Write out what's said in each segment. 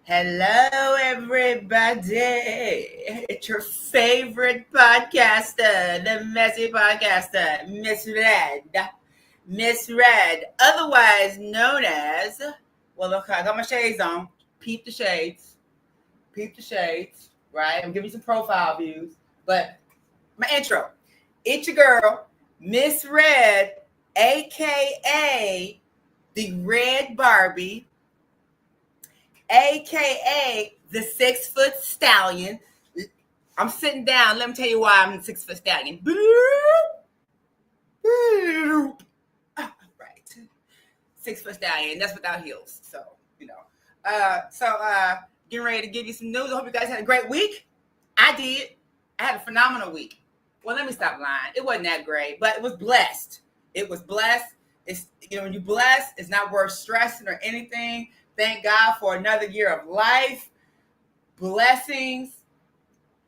Hello, everybody. It's your favorite podcaster, the messy podcaster, Miss Red. Miss Red, otherwise known as, well, look, I got my shades on. Peep the shades. Peep the shades, right? I'm giving you some profile views. But my intro, it's your girl, Miss Red, a.k.a. the Red Barbie, a.k.a. the 6-foot stallion. I'm sitting down. Let me tell you why I'm the 6-foot stallion. Right. 6-foot stallion. That's without heels. So, getting ready to give you some news. I hope you guys had a great week. I did. I had a phenomenal week. Well, let me stop lying. It wasn't that great, but it was blessed. It was blessed. It's, when you blessed, it's not worth stressing or anything. Thank God for another year of life, blessings,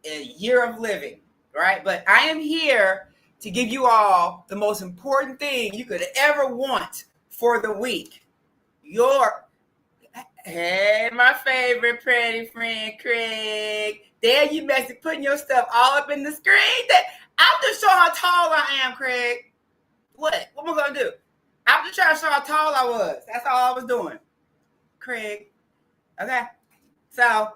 a year of living, right? But I am here to give you all the most important thing you could ever want for the week. Hey, my favorite pretty friend, Craig. There you messing, putting your stuff all up in the screen. I'm just showing how tall I am, Craig. What? What am I going to do? I'm just trying to show how tall I was. That's all I was doing. Craig. Okay. So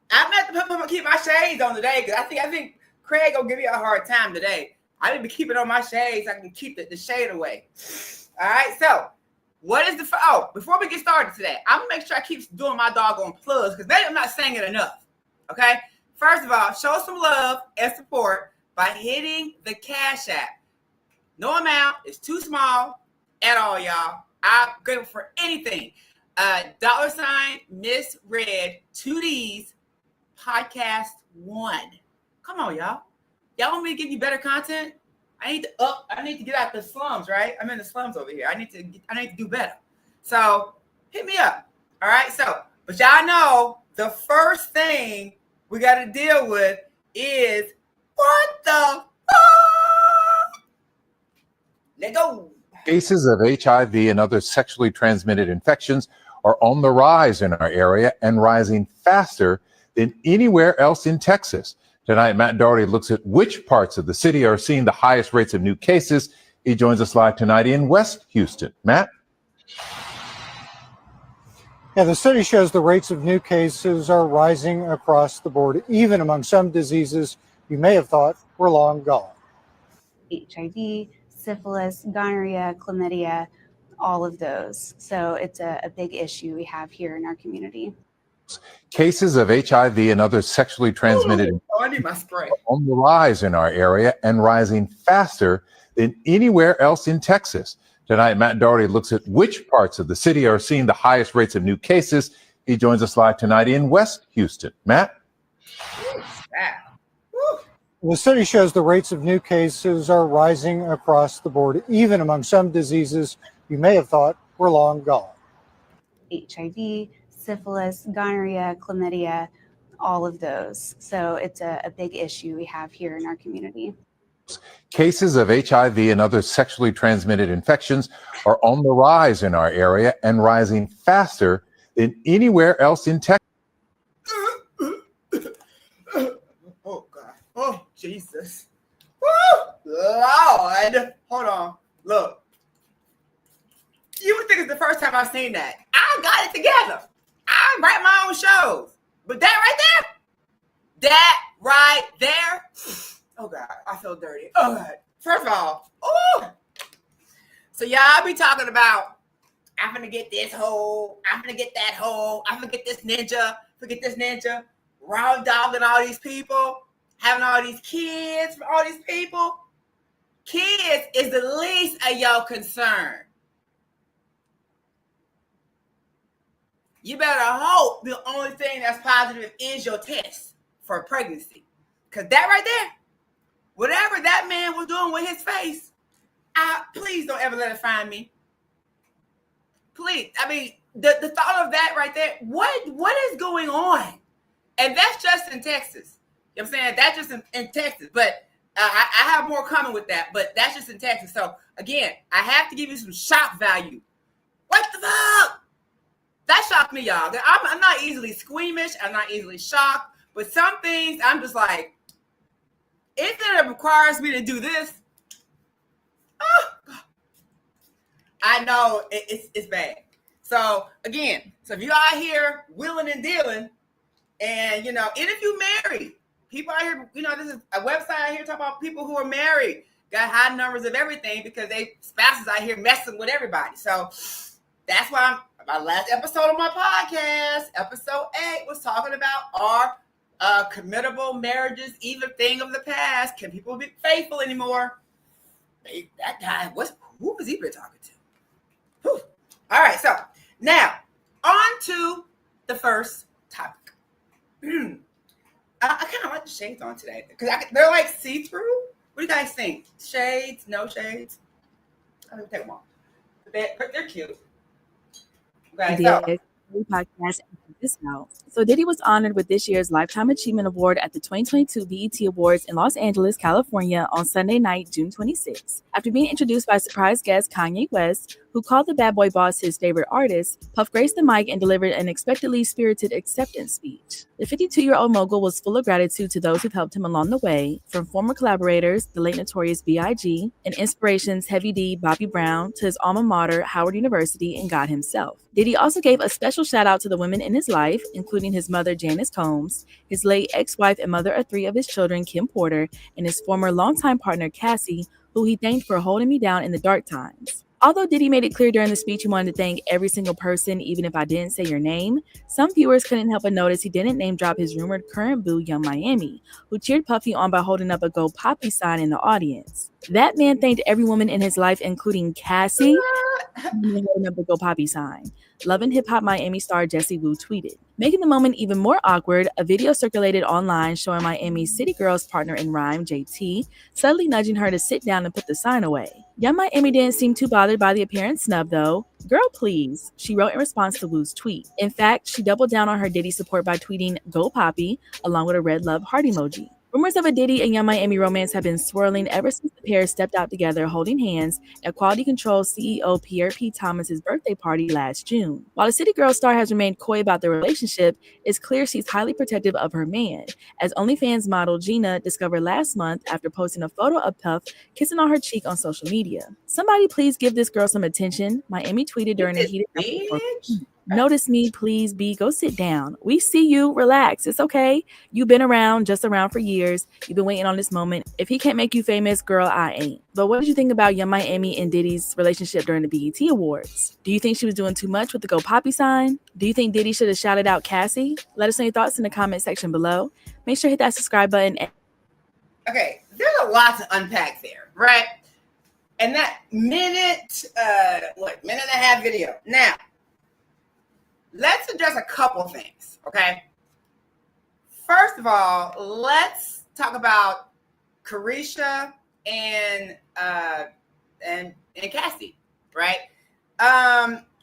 I'm going to have to keep my shades on today because I think Craig going to give me a hard time today. I need to be keeping on my shades so I can keep the shade away. All right. So what is before we get started today, I'm going to make sure I keep doing my doggone plugs because maybe I'm not saying it enough. Okay. First of all, show some love and support by hitting the Cash App. No amount is too small at all, y'all. I'm grateful for anything. $ Miss Red 2Ds podcast 1. Come on, y'all. Y'all want me to give you better content? I need to get out the slums, right? I'm in the slums over here. I need to do better. So hit me up. All right. So, but y'all know the first thing we got to deal with is what the fuck? Let go. Cases of HIV and other sexually transmitted infections are on the rise in our area and rising faster than anywhere else in Texas. Tonight, Matt Doherty looks at which parts of the city are seeing the highest rates of new cases. He joins us live tonight in West Houston. Matt? Yeah, the study shows the rates of new cases are rising across the board, even among some diseases you may have thought were long gone. HIV, syphilis, gonorrhea, chlamydia, all of those. So it's a big issue we have here in our community. Cases of HIV and other sexually transmitted infections are on the rise in our area and rising faster than anywhere else in Texas. Tonight, Matt Doherty looks at which parts of the city are seeing the highest rates of new cases. He joins us live tonight in West Houston. Matt? The study shows the rates of new cases are rising across the board, even among some diseases you may have thought were long gone. HIV, syphilis, gonorrhea, chlamydia, all of those. So it's a big issue we have here in our community. Cases of HIV and other sexually transmitted infections are on the rise in our area and rising faster than anywhere else in Texas. Oh, God. Oh, Jesus. Woo! Lord. Hold on. Look. You would think it's the first time I've seen that. I got it together. I write my own shows. But that right there, oh God, I feel dirty. Oh God. First of all, so y'all be talking about, I'm gonna get this hole, I'm gonna get that hole, I'm gonna get this ninja, raw dogging all these people, having all these kids from all these people. Kids is the least of your concern. You better hope the only thing that's positive is your test for pregnancy. Because that right there, whatever that man was doing with his face, please don't ever let it find me. Please. I mean, the thought of that right there, what is going on? And that's just in Texas. You know what I'm saying? That's just in Texas. But I have more coming with that. But that's just in Texas. So, again, I have to give you some shock value. What the fuck? That shock shock me, y'all. I'm not easily squeamish. I'm not easily shocked. But some things, I'm just like, if it requires me to do this, I know it's bad. So again, if you out here willing and dealing, and and if you married, people out here, this is a website out here talking about people who are married, got high numbers of everything because they spouses out here messing with everybody. So that's why my last episode of my podcast, episode 8, was talking about our committable marriages, even thing of the past. Can people be faithful anymore? That guy, who was he been talking to? Whew. All right, so now on to the first topic. I kind of like the shades on today because they're like see-through. What do you guys think? Shades? No shades? I'm gonna take them off. They're cute. Okay, so podcast this out. So Diddy was honored with this year's Lifetime Achievement Award at the 2022 BET Awards in Los Angeles, California on Sunday night, June 26. After being introduced by surprise guest Kanye West, who called the Bad Boy Boss his favorite artist, Puff graced the mic and delivered an unexpectedly spirited acceptance speech. The 52-year-old mogul was full of gratitude to those who've helped him along the way, from former collaborators, the late Notorious B.I.G., and inspirations Heavy D, Bobby Brown, to his alma mater, Howard University, and God himself. Diddy also gave a special shout out to the women in his life, including his mother, Janice Combs, his late ex-wife and mother of 3 of his children, Kim Porter, and his former longtime partner, Cassie, who he thanked for holding me down in the dark times. Although Diddy made it clear during the speech he wanted to thank every single person, even if I didn't say your name, some viewers couldn't help but notice he didn't name drop his rumored current boo, Young Miami, who cheered Puffy on by holding up a Go Poppy sign in the audience. That man thanked every woman in his life, including Cassie, holding up the Go Poppy sign. Love and Hip Hop Miami star Jessie Wu tweeted. Making the moment even more awkward, a video circulated online showing Miami's City Girls partner in rhyme, JT, subtly nudging her to sit down and put the sign away. Young Miami didn't seem too bothered by the apparent snub, though. Girl, please, she wrote in response to Wu's tweet. In fact, she doubled down on her Diddy support by tweeting Go Poppy, along with a red love heart emoji. Rumors of a Diddy and Young Miami romance have been swirling ever since the pair stepped out together holding hands at Quality Control CEO Pierre P. Thomas's birthday party last June. While the City Girl star has remained coy about their relationship, it's clear she's highly protective of her man, as OnlyFans model Gina discovered last month after posting a photo of Puff kissing on her cheek on social media. Somebody please give this girl some attention, Miami tweeted during a heated Notice me, please, B. Go sit down. We see you. Relax. It's okay. You've been around, just around for years. You've been waiting on this moment. If he can't make you famous, girl, I ain't. But what did you think about Young Miami and Diddy's relationship during the BET Awards? Do you think she was doing too much with the Go Poppy sign? Do you think Diddy should have shouted out Cassie? Let us know your thoughts in the comment section below. Make sure to hit that subscribe button. Okay, there's a lot to unpack there, right? And that minute and a half video. Now, let's address a couple things, okay? First of all, let's talk about Carisha and Cassie, right?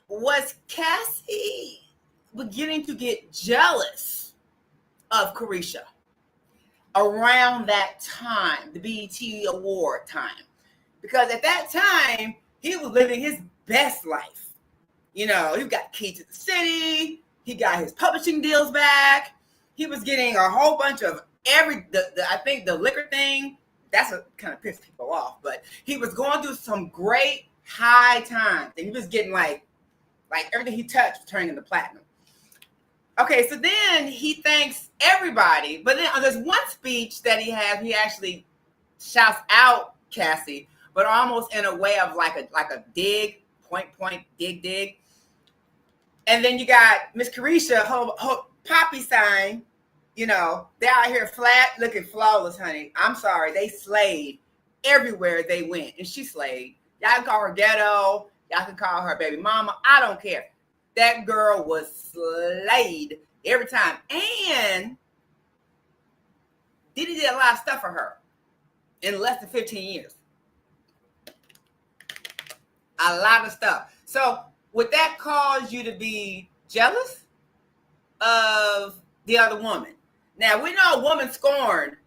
Was Cassie beginning to get jealous of Carisha around that time, the BET Award time? Because at that time, he was living his best life. You know, he got key to the city. He got his publishing deals back. He was getting a whole bunch of I think the liquor thing, that's what kind of pissed people off. But he was going through some great high times. And he was getting like everything he touched was turning into platinum. Okay, so then he thanks everybody. But then there's one speech that he has, he actually shouts out Cassie, but almost in a way of like a dig, point, dig. And then you got Miss Carisha, her poppy sign, you know, they're out here flat, looking flawless, honey. I'm sorry, they slayed everywhere they went, and she slayed. Y'all can call her ghetto, y'all can call her baby mama, I don't care. That girl was slayed every time. And Diddy did a lot of stuff for her in less than 15 years. A lot of stuff. So would that cause you to be jealous of the other woman? Now, we know a woman scorned.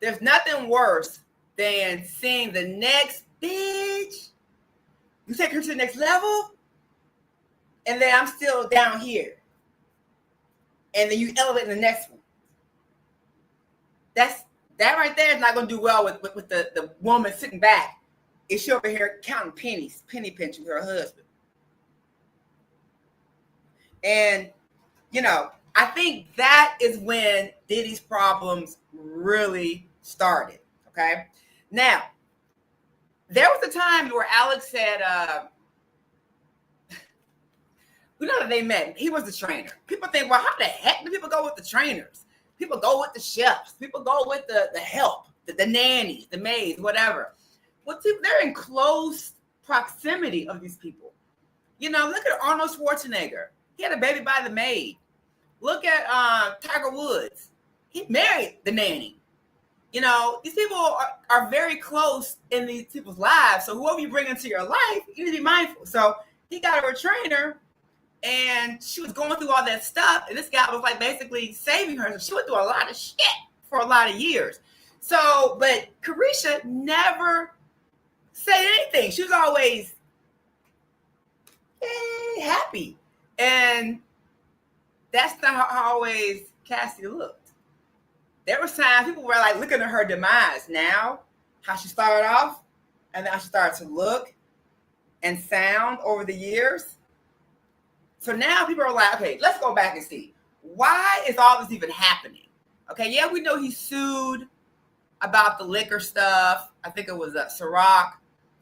There's nothing worse than seeing the next bitch. You take her to the next level. and then I'm still down here, and then you elevate in the next one. That right there is not going to do well with the woman sitting back. Is she over here counting pennies, penny pinching with her husband? And, you know, I think that is when Diddy's problems really started, okay? Now, there was a time where Alex said, we know that they met. He was the trainer. People think, well, how the heck do people go with the trainers? People go with the chefs. People go with the help, the nannies, the maids, whatever. Well, they're in close proximity of these people. You know, look at Arnold Schwarzenegger. He had a baby by the maid. Look at Tiger Woods. He married the nanny. You know, these people are very close in these people's lives. So whoever you bring into your life, you need to be mindful. So he got her a trainer, and she was going through all that stuff. And this guy was like basically saving her. So she went through a lot of shit for a lot of years. So, but Carisha never said anything. She was always happy. And that's not how always Cassie looked. There was times people were like looking at her demise now, how she started off, and then how she started to look and sound over the years. So now people are like, okay, let's go back and see. Why is all this even happening? Okay, yeah, we know he sued about the liquor stuff. I think it was Ciroc.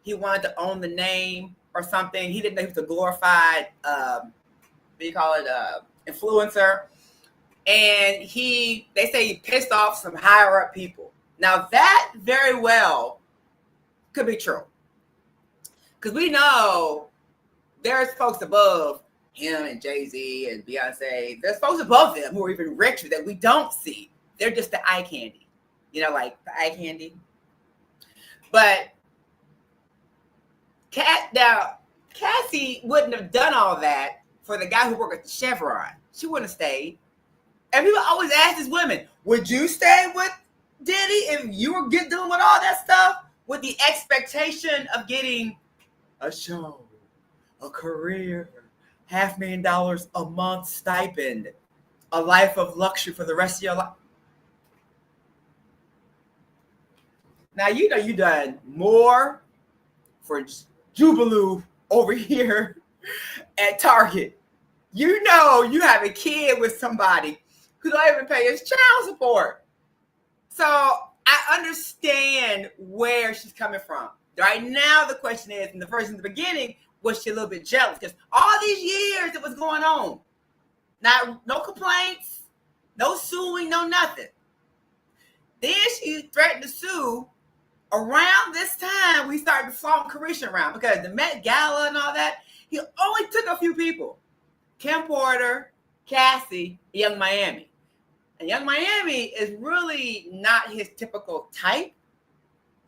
He wanted to own the name or something. He didn't know he was a glorified, influencer. And they say he pissed off some higher up people. Now that very well could be true. Because we know there's folks above him and Jay-Z and Beyonce. There's folks above them who are even richer that we don't see. They're just the eye candy. You know, like the eye candy. But Cassie wouldn't have done all that for the guy who worked at the Chevron. She wouldn't have stayed. And people always ask these women, would you stay with Diddy if you were dealing with all that stuff? With the expectation of getting a show, a career, $500,000 a month stipend, a life of luxury for the rest of your life. Now, you know you've done more for Jubilee over here at Target. You know you have a kid with somebody who don't even pay his child support. So I understand where she's coming from. Right now, the question is, in the beginning, was she a little bit jealous? Because all these years it was going on. No complaints, no suing, no nothing. Then she threatened to sue. Around this time, we started following Carisha around because the Met Gala and all that, he only took a few people. Kim Porter, Cassie, Young Miami. And Young Miami is really not his typical type.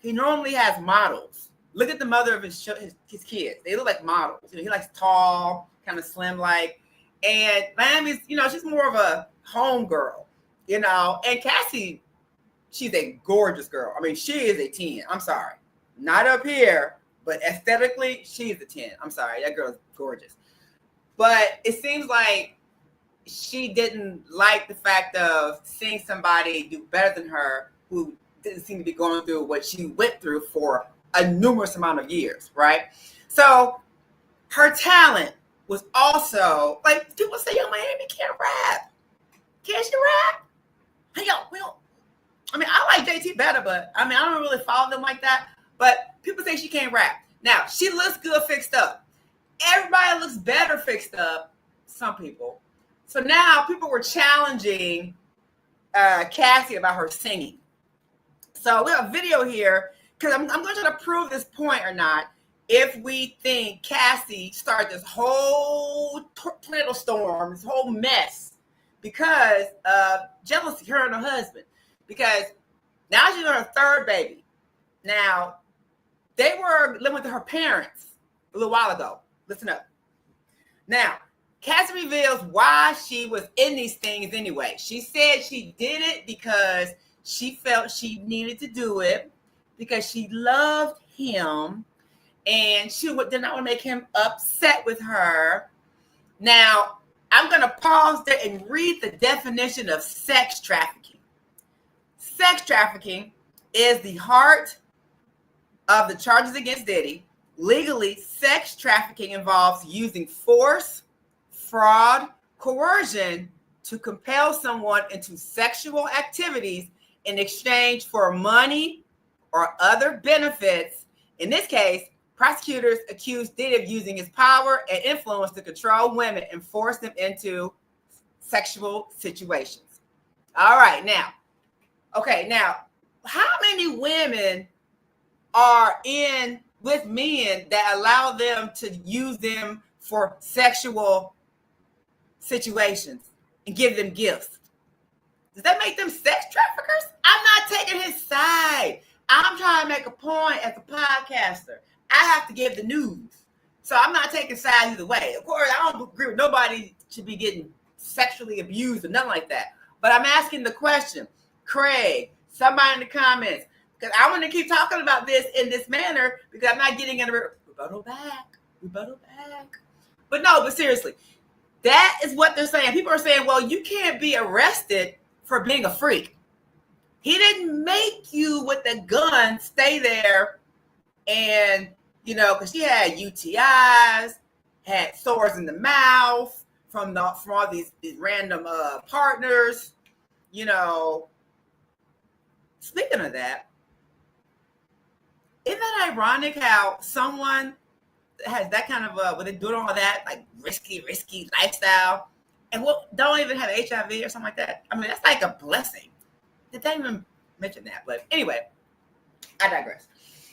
He normally has models. Look at the mother of his kids. They look like models. You know, he likes tall, kind of slim-like. And Miami's, you know, she's more of a home girl, you know. And Cassie, she's a gorgeous girl. I mean, she is a 10. I'm sorry. Not up here, but aesthetically, she's a 10. I'm sorry. That girl's gorgeous. But it seems like she didn't like the fact of seeing somebody do better than her who didn't seem to be going through what she went through for a numerous amount of years, right? So her talent was also, like, people say, Young Miami can't rap. Can she rap? I mean, I like JT better, but I mean, I don't really follow them like that. But people say she can't rap. Now, she looks good fixed up. Everybody looks better fixed up, some people. So now people were challenging Cassie about her singing. So we have a video here, because I'm going to try to prove this point or not, if we think Cassie started this whole tornado storm, this whole mess, because of jealousy, her and her husband. Because now she's on her third baby. Now, they were living with her parents a little while ago. Listen up. Now, Cassie reveals why she was in these things anyway. She said she did it because she felt she needed to do it, because she loved him, and she did not want to make him upset with her. Now, I'm going to pause there and read the definition of sex trafficking. Sex trafficking is the heart of the charges against Diddy. Legally, sex trafficking involves using force, fraud, coercion to compel someone into sexual activities in exchange for money or other benefits. In this case, prosecutors accused Diddy of using his power and influence to control women and force them into sexual situations. All right, now, how many women are in with men that allow them to use them for sexual situations and give them gifts? Does that make them sex traffickers? I'm not taking his side. I'm trying to make a point as a podcaster. I have to give the news. So I'm not taking sides either way. Of course, I don't agree with nobody should be getting sexually abused or nothing like that. But I'm asking the question, Craig, somebody in the comments, because I want to keep talking about this in this manner because I'm not getting in a rebuttal back. But seriously, that is what they're saying. People are saying, well, you can't be arrested for being a freak. He didn't make you with the gun stay there and, because she had UTIs, had sores in the mouth from all these random partners, Speaking of that, isn't that ironic how someone has that kind of when they're doing all that like risky lifestyle and don't even have HIV or something like that? I mean, that's like a blessing. Did they even mention that? But anyway, I digress.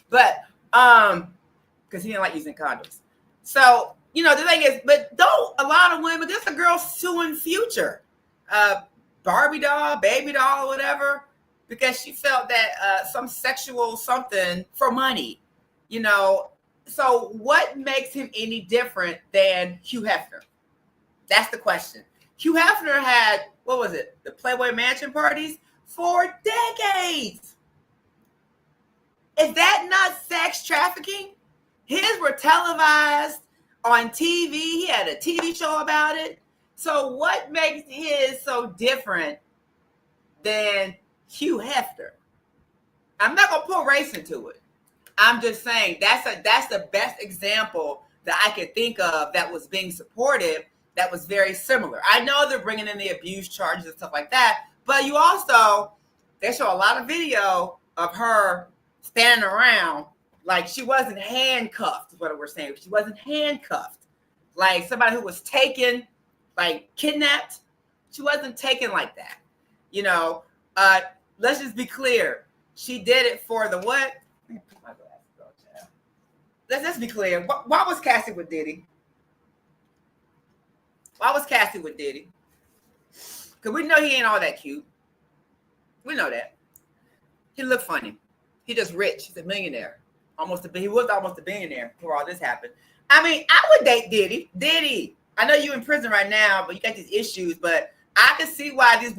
But because he didn't like using condoms. So the thing is, but don't a lot of women? There's a girl suing Future, Barbie doll, baby doll, or whatever, because she felt that some sexual something for money, So what makes him any different than Hugh Hefner? That's the question. Hugh Hefner had, what was it? The Playboy Mansion parties for decades. Is that not sex trafficking? His were televised on TV. He had a TV show about it. So what makes his so different than Hugh Hefner? I'm not gonna put race into it. I'm just saying that's the best example that I could think of that was being supported that was very similar. I know they're bringing in the abuse charges and stuff like that, but they show a lot of video of her standing around like she wasn't handcuffed, is what we're saying. She wasn't handcuffed. Like somebody who was taken, like kidnapped. She wasn't taken like that. Let's just be clear. She did it for the what? Let me put my glasses on, child. Let's be clear. Why was Cassie with Diddy? Because we know he ain't all that cute. We know that. He looked funny. He just rich. He's a millionaire. He was almost a billionaire before all this happened. I mean, I would date Diddy. Diddy, I know you're in prison right now, but you got these issues. But I can see why these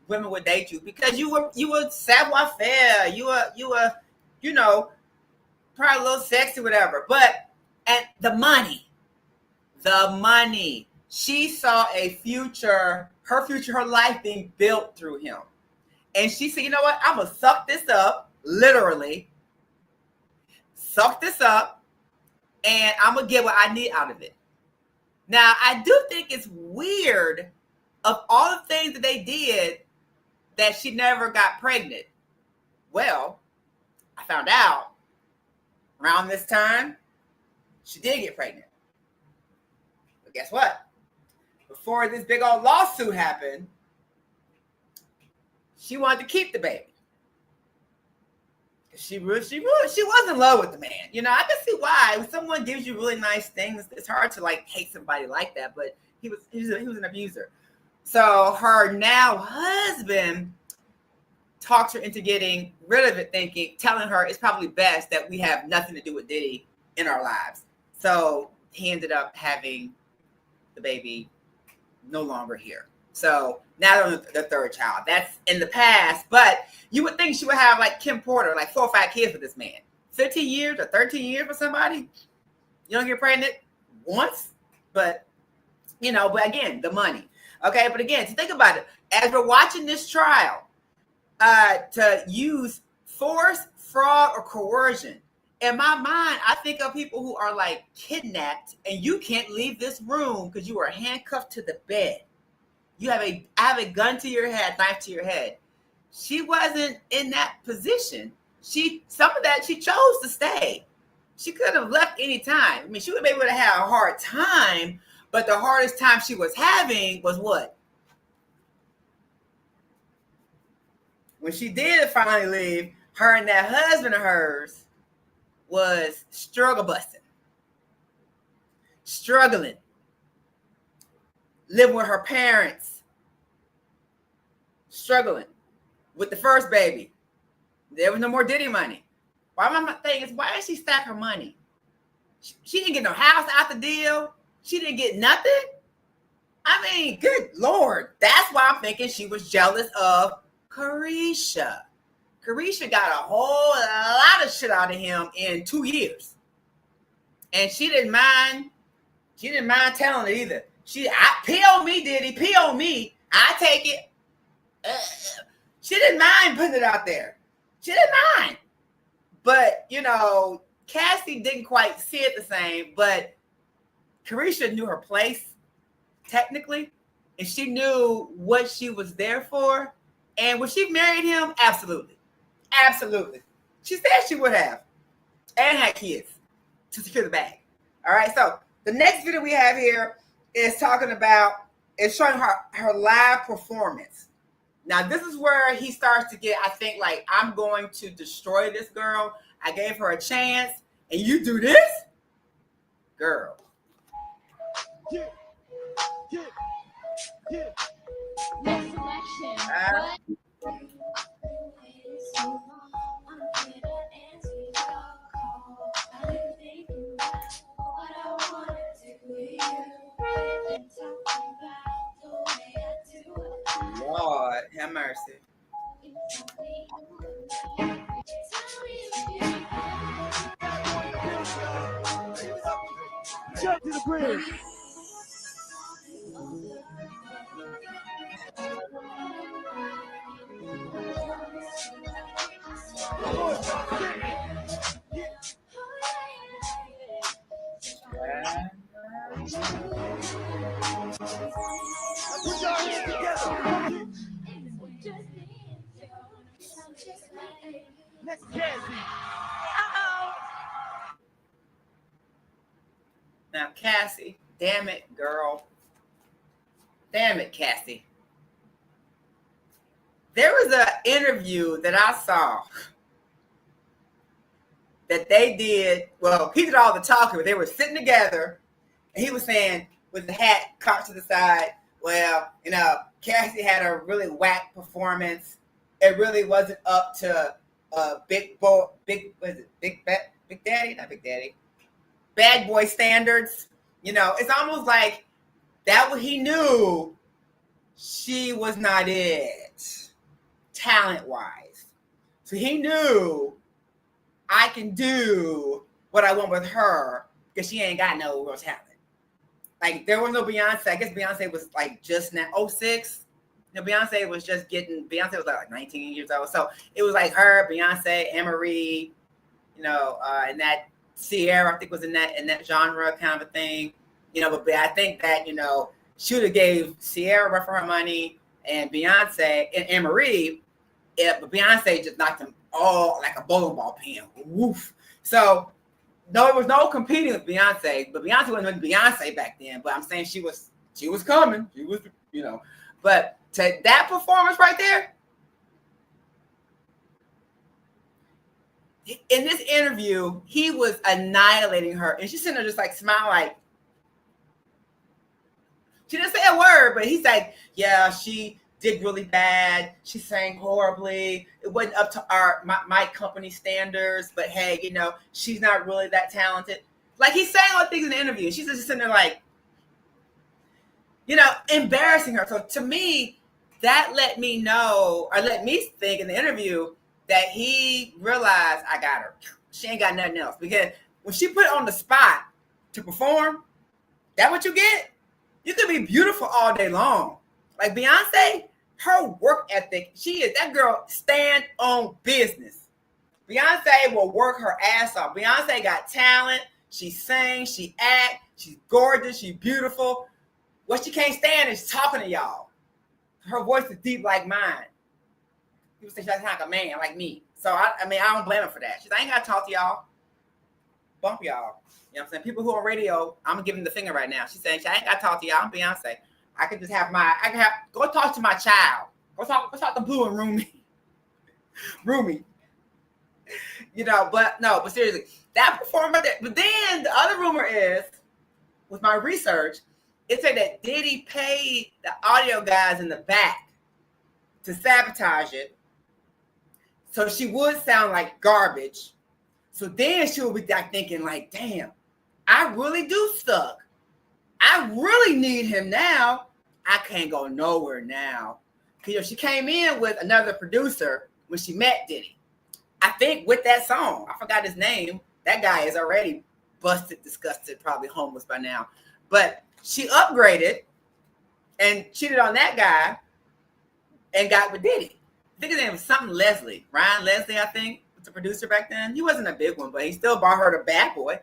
women would date you because you were savoir faire. You were, probably a little sexy, whatever. But and the money. She saw her future, her life being built through him. And she said, you know what? I'm going to suck this up, literally. Suck this up, and I'm going to get what I need out of it. Now, I do think it's weird of all the things that they did that she never got pregnant. Well, I found out around this time, she did get pregnant. But guess what? Before this big old lawsuit happened, she wanted to keep the baby. She was in love with the man. I can see why. When someone gives you really nice things, it's hard to hate somebody like that. But he was an abuser. So her now husband talked her into getting rid of it, telling her it's probably best that we have nothing to do with Diddy in our lives. So he ended up having the baby no longer here. So now they're on the third child. That's in the past, but you would think she would have like Kim Porter, like 4 or 5 kids with this man. 15 years or 13 years for somebody. You don't get pregnant once, but but again, the money. Okay, but again, to think about it, as we're watching this trial, to use force, fraud, or coercion, in my mind, I think of people who are like kidnapped and you can't leave this room because you are handcuffed to the bed. I have a gun to your head, knife to your head. She wasn't in that position. Some of that she chose to stay. She could have left any time. I mean, she would be able to have a hard time, but the hardest time she was having was what? When she did finally leave, her and that husband of hers was struggling, living with her parents, struggling with the first baby. There was no more Diddy money. Why did she stack her money? She didn't get no house out the deal. She didn't get nothing. I mean, good Lord. That's why I'm thinking she was jealous of Carisha. Carisha got a whole lot of shit out of him in 2 years. And she didn't mind telling it either. Pee on me, Diddy. Pee on me. I take it. She didn't mind putting it out there. She didn't mind. But, Cassie didn't quite see it the same, but Carisha knew her place, technically, and she knew what she was there for. And would she married him? Absolutely. Absolutely. She said she would have. And had kids to secure the bag. All right, so the next video we have here is showing her live performance. Now, this is where he starts to get, I think, like, I'm going to destroy this girl. I gave her a chance, and you do this? Girl. Next selection. Lord, have mercy. Jump to the bridge. Next Cassie. Now, Cassie, damn it, girl. Damn it, Cassie. There was an interview that I saw that they did. Well, he did all the talking, but they were sitting together, and he was saying, with the hat cocked to the side, well, Cassie had a really whack performance. It really wasn't up to Bad Boy standards. It's almost like that what he knew she was not it, talent-wise. So he knew I can do what I want with her because she ain't got no real talent. Like, there was no Beyonce. I guess Beyonce was like just now 06. Beyonce was like 19 years old. So it was like her, Beyonce, Anne-Marie, and that Sierra, I think, was in that genre kind of a thing. But I think that, she would have gave Sierra for her money and Beyonce and Anne-Marie, but Beyonce just knocked them all like a bowling ball pin. Woof. So no, there was no competing with Beyonce, but Beyonce wasn't Beyonce back then. But I'm saying she was coming. She was, but to that performance right there, in this interview, he was annihilating her, and she's sitting there just like smiling, like she didn't say a word, but he's like, yeah, she did really bad. She sang horribly. It wasn't up to my company standards, but hey, she's not really that talented. Like, he's saying all things in the interview. She's just sitting there like, embarrassing her. So to me, that let me think in the interview that he realized, I got her. She ain't got nothing else. Because when she put on the spot to perform, that what you get? You can be beautiful all day long. Like Beyonce, her work ethic, that girl stand on business. Beyonce will work her ass off. Beyonce got talent. She sings, she acts, she's gorgeous, she's beautiful. What she can't stand is talking to y'all. Her voice is deep like mine. People say she sounds like a man, like me. So, I don't blame her for that. She's like, I ain't got to talk to y'all. Bump y'all. You know what I'm saying? People who are on radio, I'm giving the finger right now. She's saying, I ain't got to talk to y'all. I'm Beyonce. I can just go talk to my child. Go talk to Blue and Rumi. You know, but seriously, that performer, but then the other rumor is, with my research, it said that Diddy paid the audio guys in the back to sabotage it, so she would sound like garbage. So then she would be like thinking like, damn, I really do suck. I really need him now. I can't go nowhere now. Because she came in with another producer when she met Diddy. I think with that song, I forgot his name. That guy is already busted, disgusted, probably homeless by now. But she upgraded and cheated on that guy and got with Diddy. I think his name was something Leslie. Ryan Leslie, I think, was the producer back then. He wasn't a big one, but he still brought her to Bad Boy.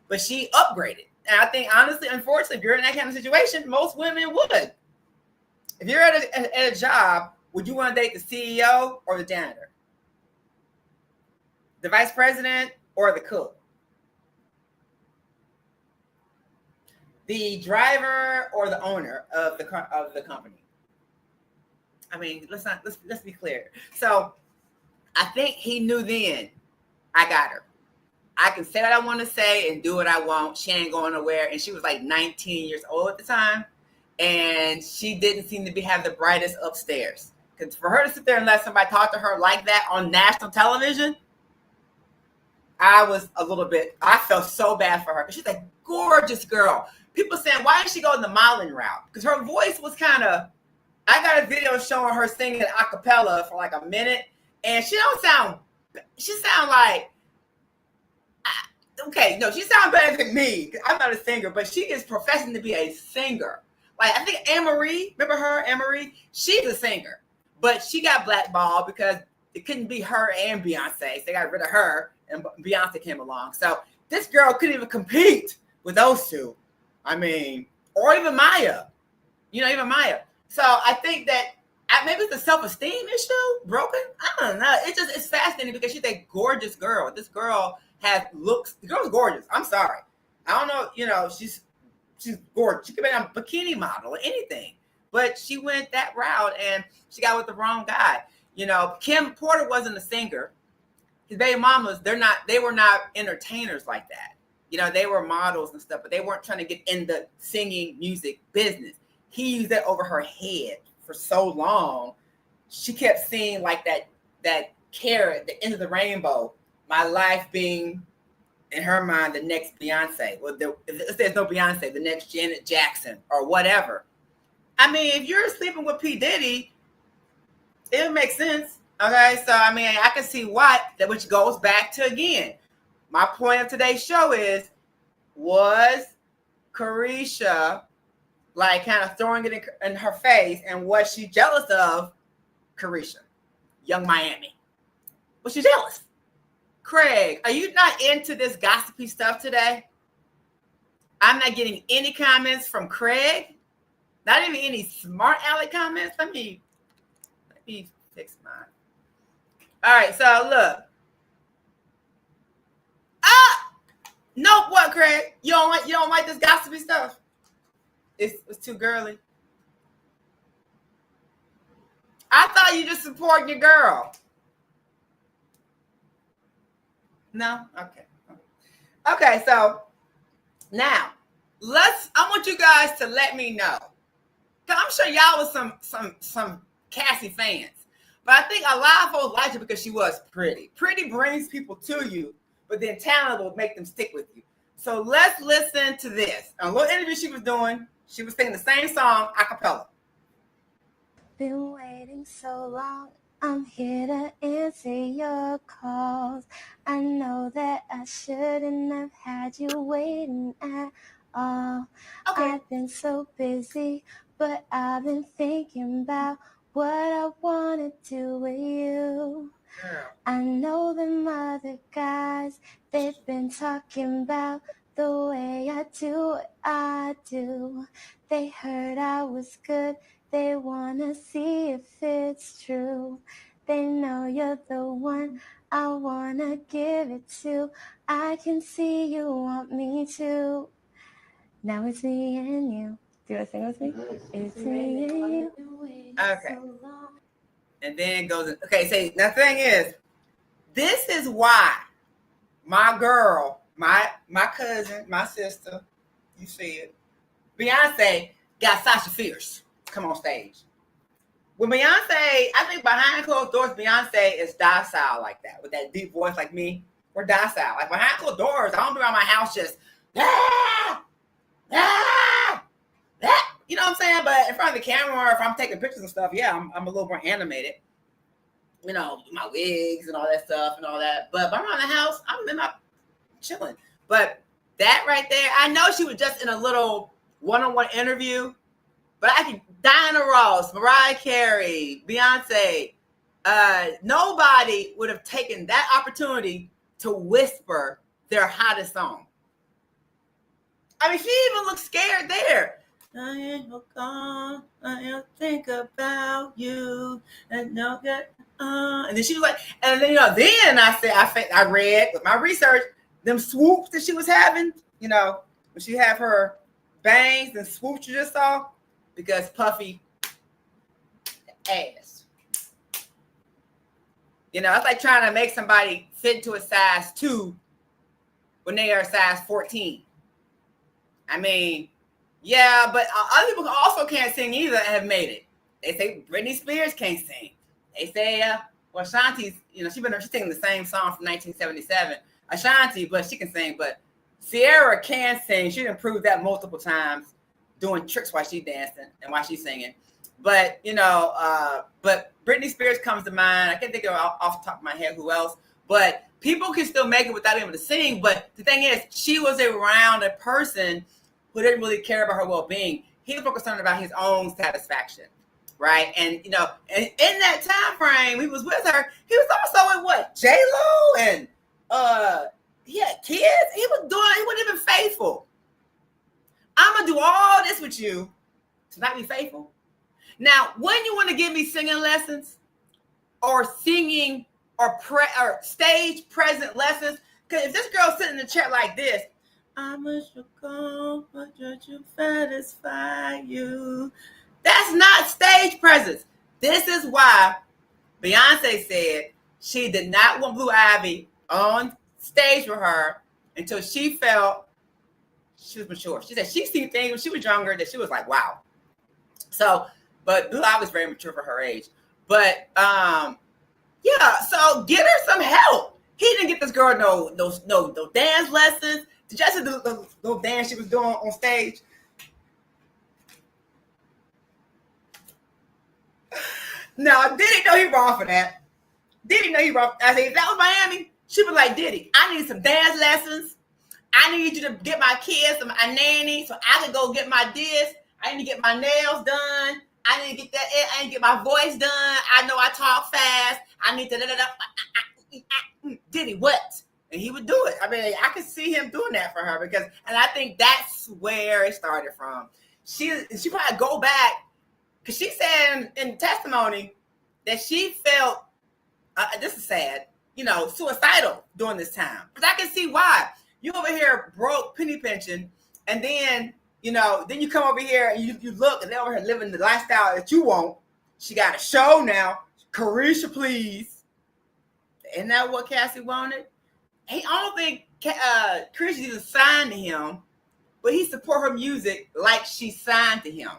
But she upgraded. And I think, honestly, unfortunately, if you're in that kind of situation, most women would. If you're at a job, would you want to date the CEO or the janitor? The vice president or the cook? The driver or the owner of the company? I mean, let's be clear. So I think he knew then, I got her. I can say what I want to say and do what I want. She ain't going nowhere. And she was like 19 years old at the time. And she didn't seem to have the brightest upstairs. Because for her to sit there and let somebody talk to her like that on national television, I felt so bad for her. Because she's a gorgeous girl. People saying, why didn't she go in the modeling route? Because her voice was kind of, I got a video showing her singing a cappella for like a minute. And she sound like, okay, no, she sounds better than me. I'm not a singer, but she is professing to be a singer. Like, I think Anne-Marie, remember her, Anne-Marie? She's a singer, but she got blackballed because it couldn't be her and Beyonce. So they got rid of her, and Beyonce came along. So this girl couldn't even compete with those two. I mean, or even Maya. Even Maya. So I think that maybe it's a self-esteem issue, broken. I don't know. It's fascinating because she's a gorgeous girl. This girl has looks. The girl's gorgeous. I'm sorry. I don't know. She's gorgeous. She could be a bikini model or anything, but she went that route and she got with the wrong guy. Kim Porter wasn't a singer. His baby mamas, they were not entertainers like that. They were models and stuff, but they weren't trying to get in the singing music business. He used that over her head for so long. She kept seeing like that carrot, the end of the rainbow. My life being, in her mind, the next Beyonce. Well, if there's no Beyonce, the next Janet Jackson or whatever. I mean, if you're sleeping with P. Diddy, it would make sense. Okay, so I mean, I can see why, which goes back to, again, my point of today's show is, was Carisha like kind of throwing it in her face, and was she jealous of Carisha, Young Miami? Was she jealous? Craig, are you not into this gossipy stuff today? I'm not getting any comments from Craig. Not even any smart aleck comments. Let me fix mine. All right, so look. No, what, Craig? You don't like this gossipy stuff? It's too girly. I thought you just supporting your girl. No? Okay, so now I want you guys to let me know. I'm sure y'all was some Cassie fans. But I think a lot of folks liked her because she was pretty. Pretty brings people to you, but then talent will make them stick with you. So let's listen to this. A little interview she was doing. She was singing the same song a cappella. Been waiting so long. I'm here to answer your calls. I know that I shouldn't have had you waiting at all. Okay. I've been so busy, but I've been thinking about what I want to do with you. Girl. I know them other guys, they've been talking about the way I do what I do. They heard I was good, they wanna see if it's true. They know you're the one I wanna give it to. I can see you want me to. Now it's me and you. Do you want to sing with me? It's me and you. Okay. And then it goes, okay, so the thing is, this is why my girl, my cousin, my sister, you see it, Beyonce got Sasha Fierce come on stage. When Beyonce, I think behind closed doors, Beyonce is docile like that, with that deep voice like me. We're docile. Like behind closed doors, I don't be around my house just, you know what I'm saying? But in front of the camera, or if I'm taking pictures and stuff, yeah, I'm a little more animated. You know, my wigs and all that stuff and all that. But if I'm around the house, I'm in my chilling. But that right there, I know she was just in a little one-on-one interview, but I can Diana Ross, Mariah Carey, Beyonce, nobody would have taken that opportunity to whisper their hottest song. I mean, she even looked scared there. I ain't gone. I think about you and no good. And then she was like, and then then I read with my research them swoops that she was having. You know, when she had her bangs and swoops you just saw, because Puffy ass. You know, it's like trying to make somebody fit into a size 2 when they are a size 14. I mean, yeah, but other people also can't sing either and have made it. They say Britney Spears can't sing. They say, well, Ashanti's, she's singing the same song from 1977. Ashanti, but she can sing. But Sierra can sing. She done proved that multiple times, doing tricks while she's dancing and while she's singing. But, but Britney Spears comes to mind. I can't think of off the top of my head who else. But people can still make it without being able to sing. But the thing is, she was around a person who didn't really care about her well-being. He was focused on about his own satisfaction, right? And, and in that time frame, he was with her. He was also in what? J-Lo and he had kids. He wasn't even faithful. I'm going to do all this with you to not be faithful. Now, when you want to give me singing lessons or singing or stage present lessons, because if this girl's sitting in the chair like this, I must go, but to satisfy you. That's not stage presence. This is why Beyonce said she did not want Blue Ivy on stage with her until she felt she was mature. She said she seen things when she was younger that she was like, wow. So, but Blue Ivy was very mature for her age. But yeah, so get her some help. He didn't get this girl no dance lessons. Did you see the little dance she was doing on stage? No, Diddy know he wrong for that. Diddy know he wrong. I said, if that was Miami, she was like, Diddy, I need some dance lessons. I need you to get my kids a nanny so I can go get my this. I need to get my nails done. I need to get that. I need to get my voice done. I know I talk fast. I need to. Diddy, what? And he would do it. I mean, I could see him doing that for her and I think that's where it started from. She probably go back because she said in testimony that she felt, this is sad, suicidal during this time. But I can see why. You over here broke, penny pinching, and then, then you come over here and you look and they're over here living the lifestyle that you want. She got a show now. Carisha, please. Isn't that what Cassie wanted? I don't think Carisha even signed to him, but he support her music like she signed to him.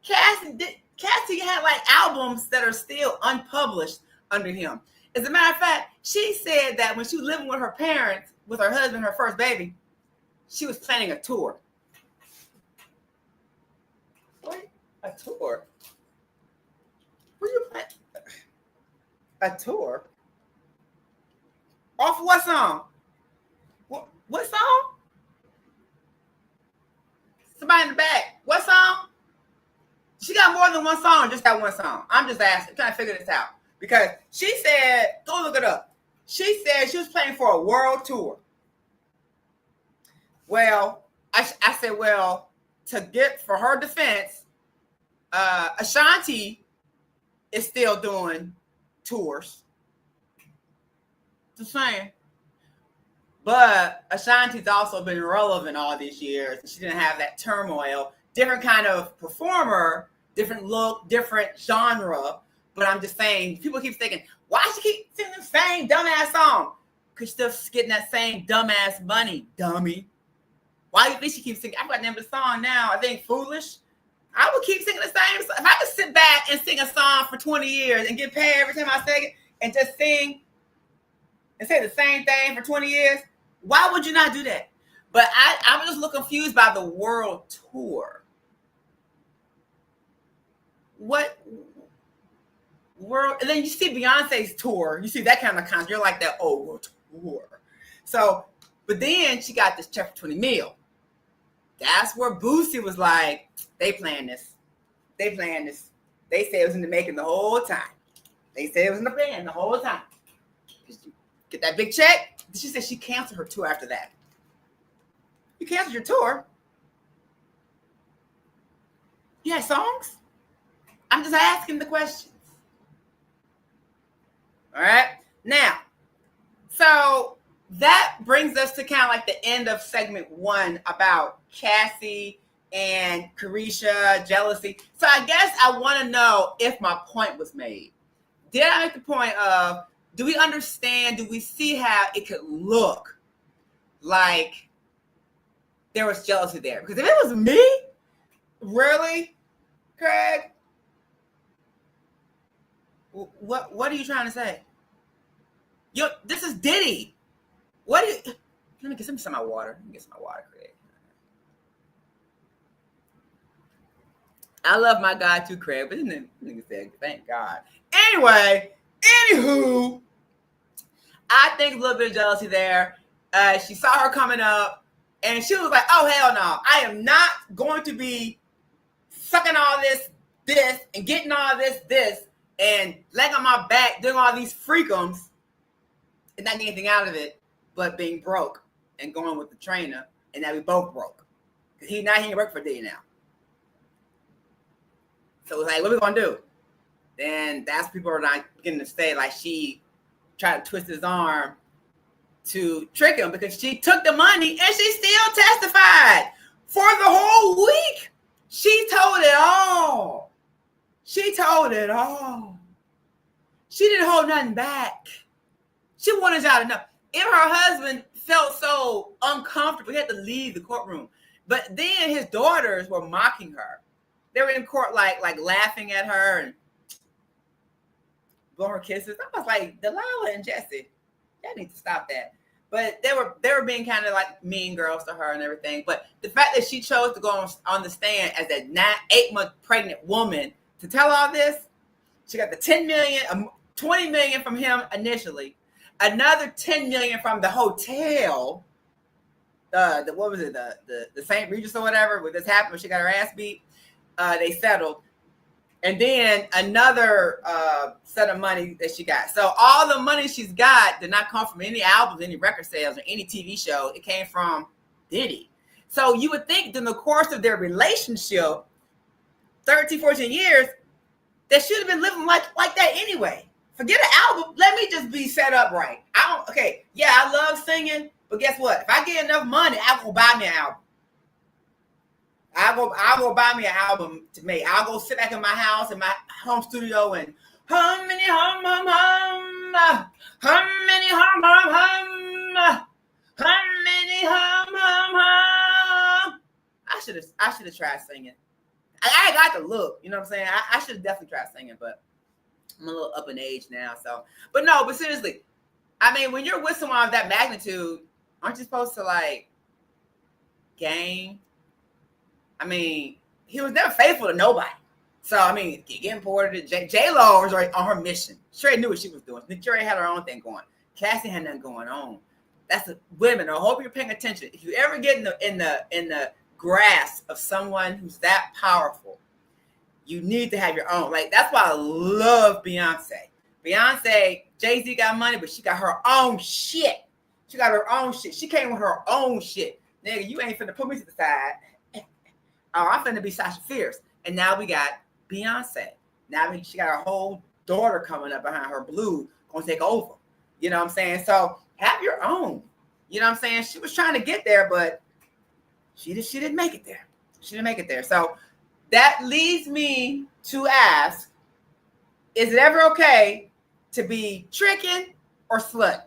Cassie had like albums that are still unpublished under him. As a matter of fact, she said that when she was living with her parents, with her husband, her first baby, she was planning a tour. What? A tour? Where you plan? A tour? Off what song? What song? Somebody in the back. What song? She got more than one song, or just that one song? I'm just asking, trying to figure this out. Because she said, go look it up. She said she was playing for a world tour. Well, I said, well, to get for her defense, Ashanti is still doing tours. Just saying. But Ashanti's also been relevant all these years. She didn't have that turmoil. Different kind of performer, different look, different genre. But I'm just saying, people keep thinking, why she keep singing the same dumbass song? Because she's still getting that same dumbass money, dummy. Why do you think she keeps singing? I've got the name of the song now. I think Foolish. I would keep singing the same song. If I could sit back and sing a song for 20 years and get paid every time I sing it and just sing and say the same thing for 20 years, why would you not do that? But I'm just a little confused by the world tour. What world? And then you see Beyonce's tour. You see that kind of concert. You're like that world tour. So, but then she got this check for 20 mil. That's where Boosie was like, they playing this. They playing this. They said it was in the making the whole time. They said it was in the plan the whole time. Get that big check. She said she canceled her tour after that. You canceled your tour? You had songs? I'm just asking the questions. All right. Now, so that brings us to kind of like the end of segment 1 about Cassie and Carisha, jealousy. So I guess I want to know if my point was made. Did I make the point of, do we understand, do we see how it could look like there was jealousy there? Because if it was me, really, Craig, what are you trying to say? This is Diddy. Let me get some of my water. Let me get some of my water, Craig. I love my God too, Craig, but then nigga said, thank God. Anyway, anywho, I think a little bit of jealousy there. She saw her coming up, and she was like, oh, hell no. I am not going to be sucking all this, and getting all this, and laying on my back, doing all these freakums, and not getting anything out of it, but being broke and going with the trainer, and now we both broke. Because he ain't work for Diddy now. So it's like, what are we going to do? Then that's people are not beginning to say, like, she tried to twist his arm to trick him because she took the money and she still testified for the whole week. She told it all. She told it all. She didn't hold nothing back. She wanted y'all to know. If her husband felt so uncomfortable, he had to leave the courtroom. But then his daughters were mocking her. They were in court like laughing at her and blowing her kisses. I was like, Delilah and Jesse, y'all need to stop that. But they were being kind of like mean girls to her and everything. But the fact that she chose to go on the stand as a 8-month pregnant woman to tell all this, she got the 10 million, 20 million from him initially, another 10 million from the hotel. What was it? The St. Regis or whatever. When this happened, when she got her ass beat, they settled. And then another set of money that she got. So all the money she's got did not come from any albums, any record sales, or any TV show. It came from Diddy. So you would think in the course of their relationship, 13, 14 years, they should have been living like that anyway. Forget an album. Let me just be set up right. I love singing, but guess what? If I get enough money, I will buy me an album. I'll go buy me an album to make. I'll go sit back in my house, in my home studio, and hum, many hum, hum, hum, hum, many hum, hum, hum, hum, many hum, hum, hum. I should have tried singing. I got the look, you know what I'm saying? I should have definitely tried singing, but I'm a little up in age now. So, but seriously, I mean, when you're with someone of that magnitude, aren't you supposed to like gain? I mean, he was never faithful to nobody. So, I mean, getting imported, J-Lo was already on her mission. She already knew what she was doing. She already had her own thing going. Cassie had nothing going on. That's women. I hope you're paying attention. If you ever get in the grasp of someone who's that powerful, you need to have your own. Like, that's why I love Beyonce. Beyonce, Jay-Z got money, but she got her own shit. She got her own shit. She came with her own shit. Nigga, you ain't finna put me to the side. Oh, I'm finna be Sasha Fierce. And now we got Beyonce. Now she got her whole daughter coming up behind her, Blue, gonna take over. You know what I'm saying? So have your own. You know what I'm saying? She was trying to get there, but she didn't make it there. She didn't make it there. So that leads me to ask, is it ever okay to be tricking or slut?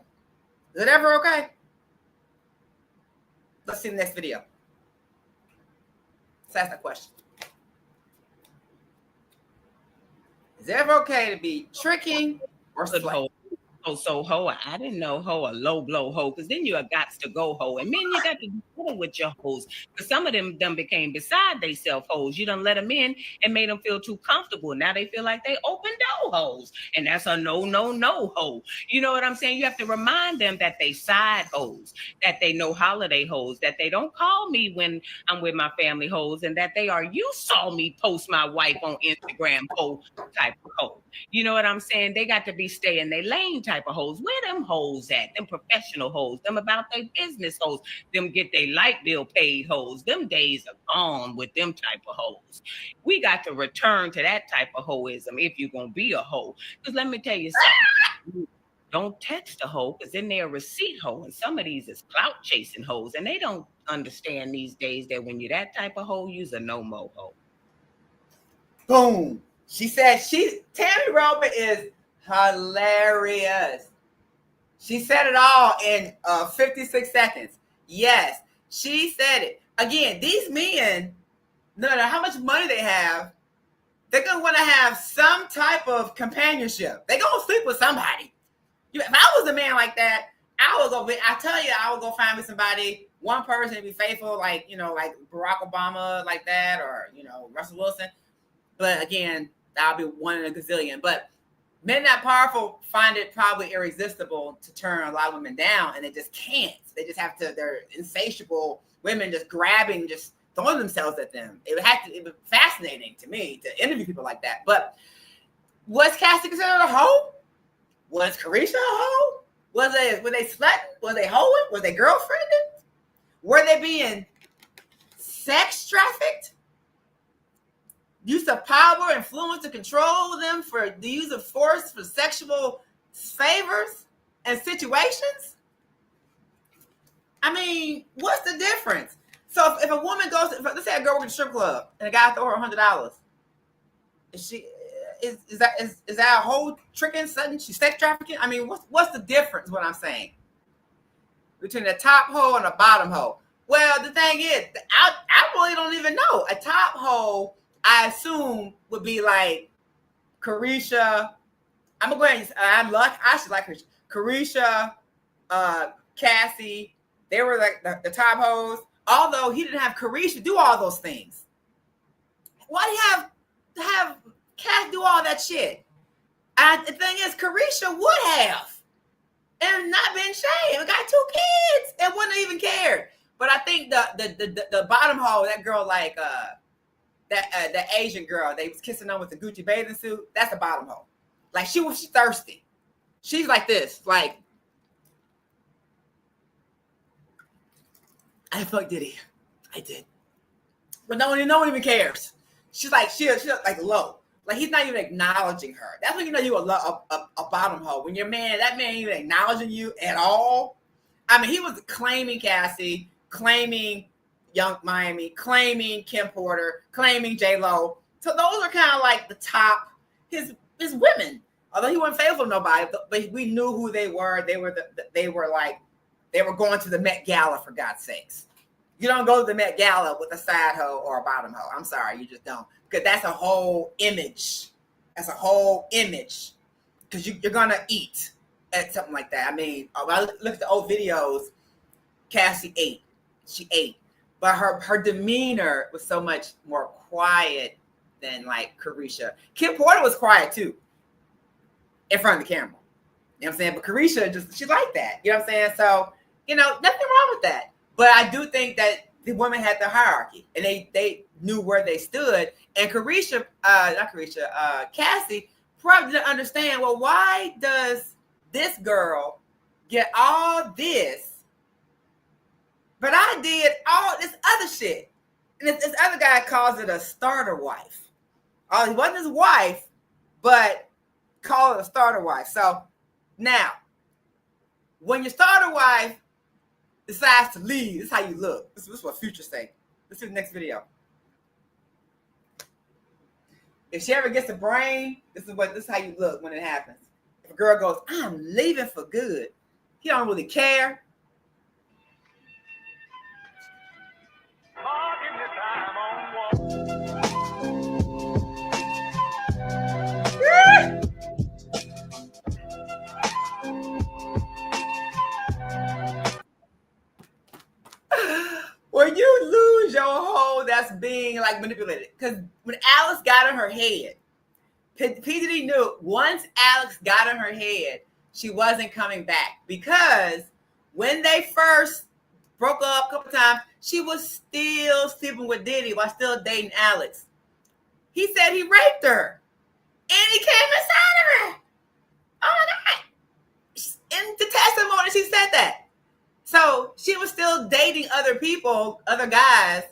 Is it ever okay? Let's see the next video. Let's ask that question. Is it ever okay to be tricking or slut? So hoe, I didn't know hoe a low blow hoe, because then you got to go hoe, and then you got to deal with your hoes, because some of them done became beside they self hoes. You done let them in and made them feel too comfortable. Now they feel like they open door hoes, and that's a no hoe. You know what I'm saying? You have to remind them that they side hoes, that they know holiday hoes, that they don't call me when I'm with my family hoes, and that they are you saw me post my wife on Instagram hoe type of hoe. You know what I'm saying? They got to be stay in their lane type of hoes. Where them hoes at? Them professional hoes. Them about their business hoes. Them get their light bill paid hoes. Them days are gone with them type of hoes. We got to return to that type of hoism if you're going to be a hoe. Because let me tell you something. Don't text a hoe, because then they're a receipt hoe. And some of these is clout chasing hoes. And they don't understand these days that when you're that type of hoe, you's a no-mo hoe. Boom. She said Tammy Roman is hilarious. She said it all in 56 seconds. Yes, she said it. Again, these men, no matter how much money they have, they're going to want to have some type of companionship. They're going to sleep with somebody. If I was a man like that, I would go find me somebody, one person to be faithful, like Barack Obama, like that, or, Russell Wilson. But again, that'll be one in a gazillion. But men that powerful find it probably irresistible to turn a lot of women down, and they just can't. They just have to. They're insatiable women, just grabbing, just throwing themselves at them. It was fascinating to me to interview people like that. But was Cassie considered a hoe? Was Carisha a hoe? Were they slutting? Was they hoeing? Was they girlfriending? Were they being sex trafficked? Use of power, influence to control them for the use of force for sexual favors and situations? I mean, what's the difference? So if a woman goes, let's say a girl works at a strip club and a guy throw her $100, is that a whole tricking sudden? She's sex trafficking? I mean, what's the difference? What I'm saying between the top hoe and the bottom hoe? Well, the thing is, I really don't even know. A top hoe, I assume, would be like Carisha. I'm gonna go ahead and I should like Carisha, Cassie. They were like the top hoes. Although he didn't have Carisha do all those things. Why do you have Cass do all that shit? The thing is, Carisha would have, and not been shamed. Got 2 kids and wouldn't even cared. But I think the bottom hoe, that girl like that Asian girl, they was kissing on with the Gucci bathing suit. That's the bottom hoe. Like she's thirsty. She's like this, like I fucked Diddy. I did. But no one even cares. She's like like low. Like he's not even acknowledging her. That's when you know you're a bottom hoe. When your man, that man ain't even acknowledging you at all. I mean, he was claiming Cassie, claiming Young Miami, claiming Kim Porter, claiming J-Lo. So those are kind of like the top, his women. Although he wasn't faithful to nobody, but we knew who they were. They were going to the Met Gala, for God's sakes. You don't go to the Met Gala with a side hoe or a bottom hoe. I'm sorry, you just don't. Because that's a whole image. That's a whole image. Because you're going to eat at something like that. I mean, when I look at the old videos, Cassie ate. She ate. But her demeanor was so much more quiet than like Carisha. Kim Porter was quiet too. In front of the camera. You know what I'm saying? But Carisha, she like that. You know what I'm saying? So, nothing wrong with that. But I do think that the women had the hierarchy, and they knew where they stood. And Cassie probably didn't understand. Well, why does this girl get all this, but I did all this other shit? And this other guy calls it a starter wife. Oh, he wasn't his wife, but called it a starter wife. So now, when your starter wife decides to leave, this is how you look. This is what Future say. Let's see the next video. If she ever gets a brain, this is how you look when it happens. If a girl goes, I'm leaving for good, he don't really care. When you lose your hoe, that's being like manipulated. Because when Alex got in her head, PDD knew once Alex got in her head, she wasn't coming back. Because when they first broke up a couple times, she was still sleeping with Diddy while still dating Alex. He said he raped her. And he came inside of her. Oh my God. In the testimony, she said that. So she was still dating other people, other guys,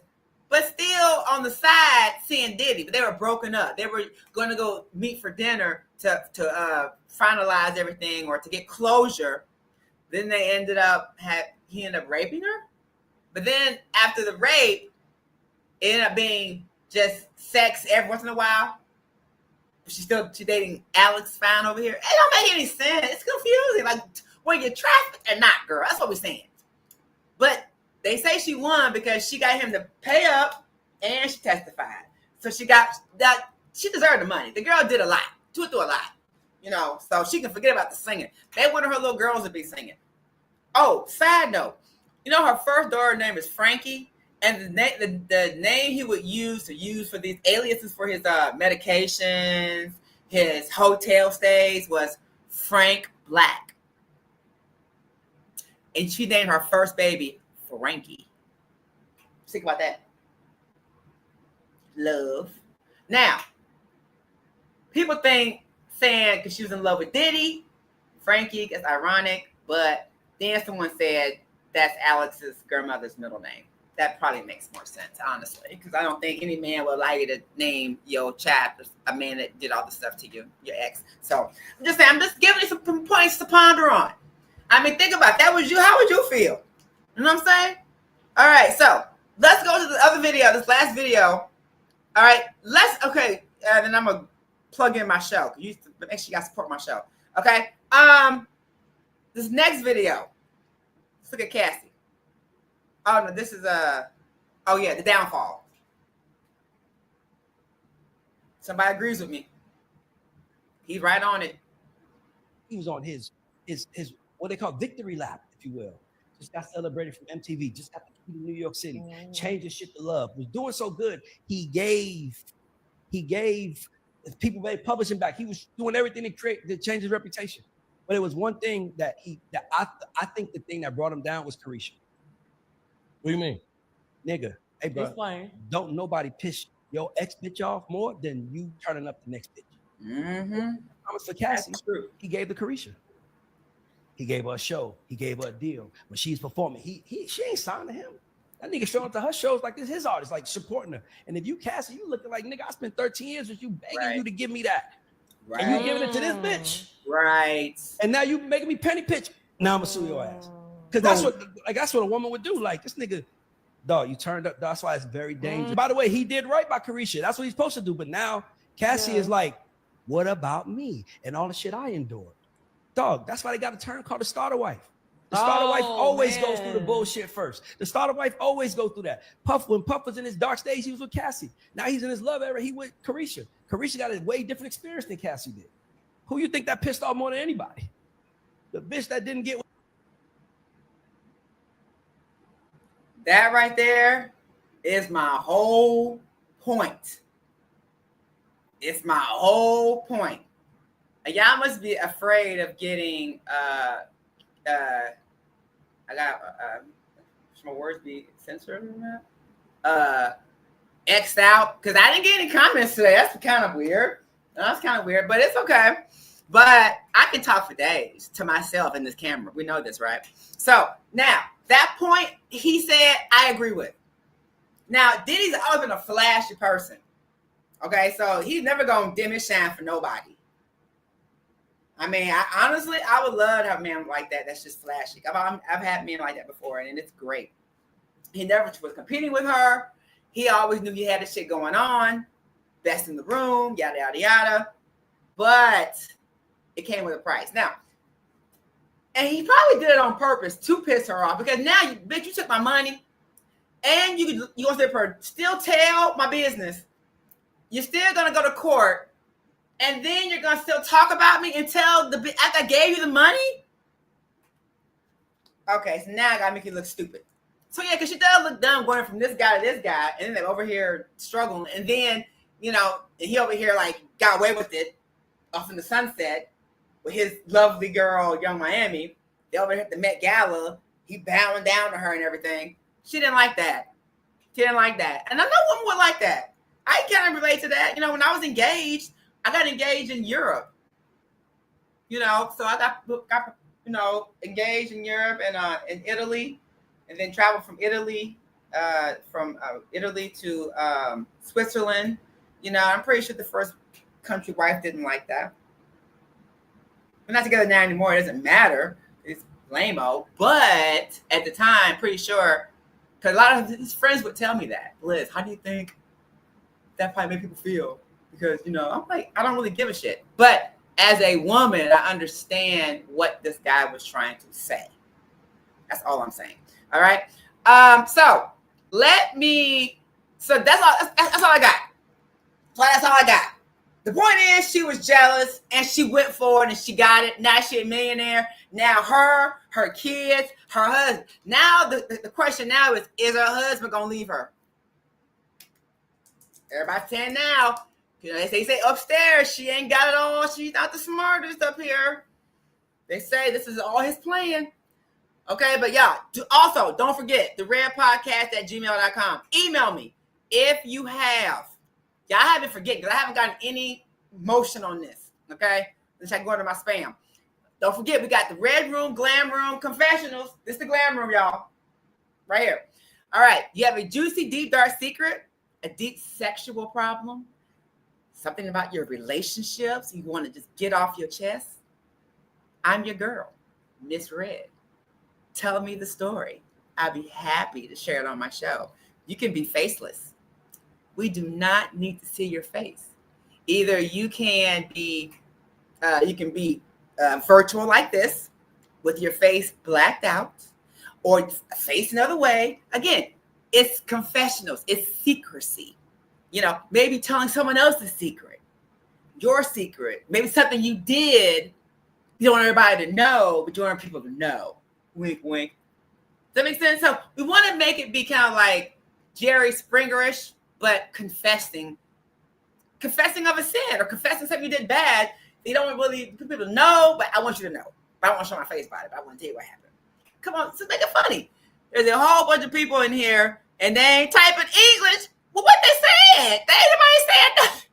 but still on the side seeing Diddy. But they were broken up. They were going to go meet for dinner to finalize everything or to get closure. Then they ended up, he ended up raping her. But then after the rape, it ended up being just sex every once in a while. She's dating Alex fine over here. It don't make any sense. It's confusing. Like, when you're trafficked or not, girl. That's what we're saying. But they say she won because she got him to pay up and she testified. So she got that. She deserved the money. The girl did a lot. She went through a lot. You know, so she can forget about the singing. They wanted her little girls to be singing. Oh, side note. You know, her first daughter's name is Frankie. And the name he would use for these aliases for his medications, his hotel stays was Frank Black. And she named her first baby Frankie. Think about that. Love. Now, people saying because she was in love with Diddy, Frankie, it's ironic, but then someone said that's Alex's grandmother's middle name. That probably makes more sense, honestly, because I don't think any man would allow you to name your child a man that did all the stuff to you, your ex. So I'm just saying, I'm just giving you some points to ponder on. I mean, think about it. That was you. How would you feel? You know what I'm saying? All right, so let's go to the other video, this last video. All right, okay, and then I'm gonna plug in my show. You make sure you guys support my show. Okay. This next video. Let's look at Cassie. Oh no, this is the downfall. Somebody agrees with me. He's right on it. He was on his what they call victory lap, if you will. Just got celebrated from MTV. Just got to New York City. Changing shit to love. Was doing so good. He gave people made publishing back. He was doing everything to change his reputation. But it was one thing that I think the thing that brought him down was Carisha. What do you mean? Nigga, hey bro, don't nobody piss your ex bitch off more than you turning up the next bitch. Mm-hmm. For Cassie, he gave the Carisha. He gave her a show. He gave her a deal. When she's performing, she ain't signed to him. That nigga showing up to her shows like this, his artist, like supporting her. And if you Cassie, you looking like, nigga, I spent 13 years with you begging you to give me that. Right. And you giving it to this bitch. Right. And now you making me penny pitch. Now I'm gonna sue your ass. Because that's what a woman would do. Like, this nigga, dog, you turned up. That's why it's very dangerous. By the way, he did right by Carisha. That's what he's supposed to do. But now Cassie is like, what about me and all the shit I endured? Dog, that's why they got a term called the starter wife. The starter wife always goes through the bullshit first. The starter wife always goes through that. When Puff was in his dark stage, he was with Cassie. Now he's in his love era. He with Carisha. Carisha got a way different experience than Cassie did. Who you think that pissed off more than anybody? The bitch that didn't get. That right there is my whole point. It's my whole point. Y'all must be afraid of getting my words be censored or not? X'd out because I didn't get any comments today. That's kind of weird. That's kind of weird, but it's okay. But I can talk for days to myself in this camera. We know this, right? So now that point he said, I agree with. Now Diddy's always been a flashy person. Okay, so he's never gonna dim his shine for nobody. I mean, honestly, I would love to have a man like that. That's just flashy. I've had men like that before, and it's great. He never was competing with her. He always knew he had this shit going on. Best in the room, yada, yada, yada. But it came with a price. Now, and he probably did it on purpose to piss her off because now, bitch, you took my money and you gonna sit for still tell my business. You're still gonna go to court and then you're gonna still talk about me and tell after I gave you the money? Okay, so now I gotta make you look stupid. So yeah, because she does look dumb going from this guy to this guy, and then they're over here struggling, and then he over here like got away with it off in the sunset with his lovely girl, Young Miami. They over here at the Met Gala, he bowing down to her and everything. She didn't like that. She didn't like that, and I know women would like that. I kind of relate to that. When I was engaged, I got engaged in Europe. So I got engaged in Europe and in Italy. And then traveled from Italy to Switzerland. I'm pretty sure the first country wife didn't like that. We're not together now anymore. It doesn't matter. It's lame-o. But at the time, pretty sure, because a lot of his friends would tell me that. Liz, how do you think that probably made people feel? Because, I'm like, I don't really give a shit. But as a woman, I understand what this guy was trying to say. That's all I'm saying. All right. So that's all I got. So that's all I got. The point is she was jealous and she went for it and she got it. Now she's a millionaire. Now her kids, her husband. Now the question now is her husband gonna leave her? Everybody's saying now. They say upstairs she ain't got it all. She's not the smartest up here. They say this is all his plan. Okay, but y'all, also don't forget the redpodcast@gmail.com. Email me if you have. Y'all haven't forget because I haven't gotten any motion on this. Okay, let's check going to my spam. Don't forget we got the Red Room, Glam Room, Confessionals. This is the Glam Room, y'all, right here. All right, you have a juicy, deep, dark secret, a deep sexual problem, something about your relationships you want to just get off your chest. I'm your girl, Miss Red. Tell me the story. I'd be happy to share it on my show. You can be faceless. We do not need to see your face. Either you can be virtual like this with your face blacked out or face another way. Again, it's confessionals. It's secrecy. Maybe telling someone else's secret, your secret, maybe something you did. You don't want everybody to know, but you want people to know. Wink, wink. Does that make sense? So we want to make it be kind of like Jerry Springerish, but confessing of a sin or confessing something you did bad. You don't really people to know, but I want you to know. I don't want to show my face about it, but I want to tell you what happened. Come on, so make it funny. There's a whole bunch of people in here, and they ain't typing English. Well, what they said? They ain't nobody said nothing.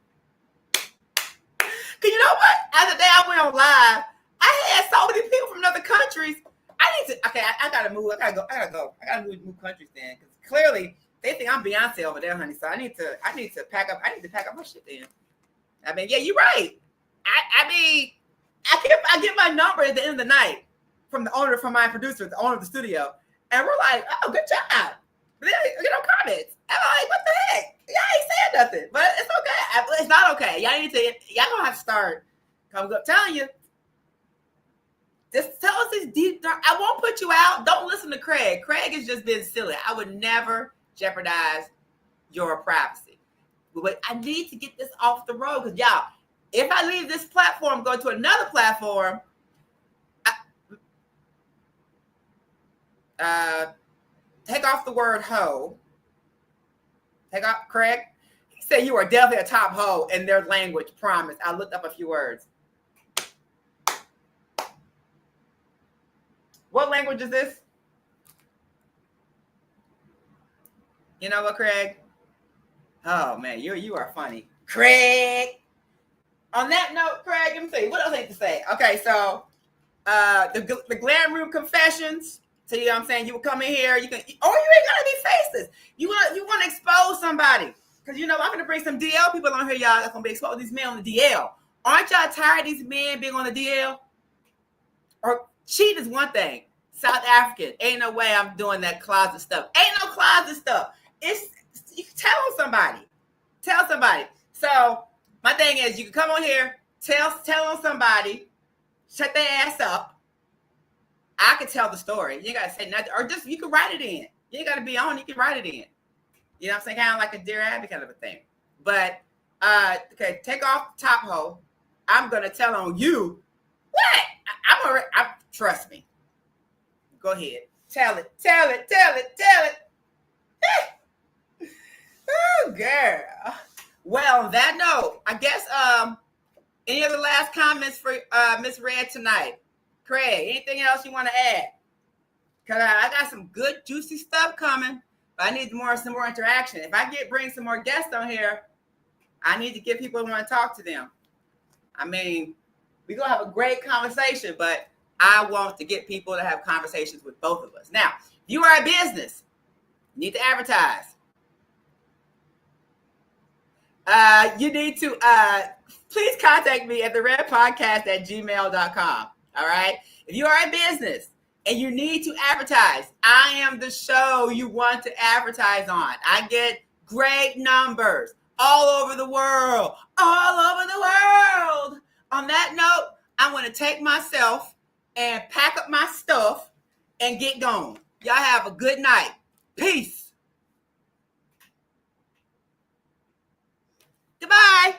Cause you know what? After the day I went on live, I had so many people from other countries. I gotta move. I gotta move countries then, because clearly they think I'm Beyonce over there, honey. So I need to pack up. I need to pack up my shit then. I mean, yeah, you're right. I get my number at the end of the night from my producer, the owner of the studio, and we're like, oh, good job. But then comments. I'm like, what the heck? Y'all ain't saying nothing, but it's okay. It's not okay. Y'all gonna have to start. I'm telling you. Just tell us this deep dark. I won't put you out. Don't listen to Craig. Craig has just been silly. I would never jeopardize your privacy. But I need to get this off the road because y'all, if I leave this platform, go to another platform, take off the word hoe. Take off, Craig. He said you are definitely a top hoe in their language. Promise. I looked up a few words. What language is this? You know what, Craig? Oh man, you are funny, Craig. On that note, Craig, let me see what else I need to say. Okay, so the glam room confessions. So you know what I'm saying? You will come in here, you can, or you ain't gonna be faceless. You want to expose somebody. Because you know, I'm gonna bring some DL people on here, y'all, that's gonna be exposed these men on the DL. Aren't y'all tired of these men being on the DL? Or cheat is one thing. South African, ain't no way I'm doing that closet stuff. Ain't no closet stuff. It's you can tell somebody. Tell somebody. So my thing is, you can come on here, tell on somebody, shut their ass up. I can tell the story. You gotta say nothing, or just you can write it in. You ain't gotta be on. You can write it in. You know what I'm saying? Kind of like a Dear Abby kind of a thing. But okay, take off the top hole. I'm gonna tell on you. What? I'm trust me. Go ahead. Tell it. Oh, girl. Well, on that note, I guess any other last comments for Miss Red tonight? Craig, anything else you want to add? Because I got some good juicy stuff coming, but I need some more interaction. If I bring some more guests on here, I need to get people who want to talk to them. I mean, we're going to have a great conversation, but I want to get people to have conversations with both of us. Now, if you are a business, you need to advertise. You need to please contact me at theredpodcast@gmail.com. All right. If you are a business and you need to advertise, I am the show you want to advertise on. I get great numbers all over the world. On that note, I'm going to take myself and pack up my stuff and get going. Y'all have a good night. Peace. Goodbye.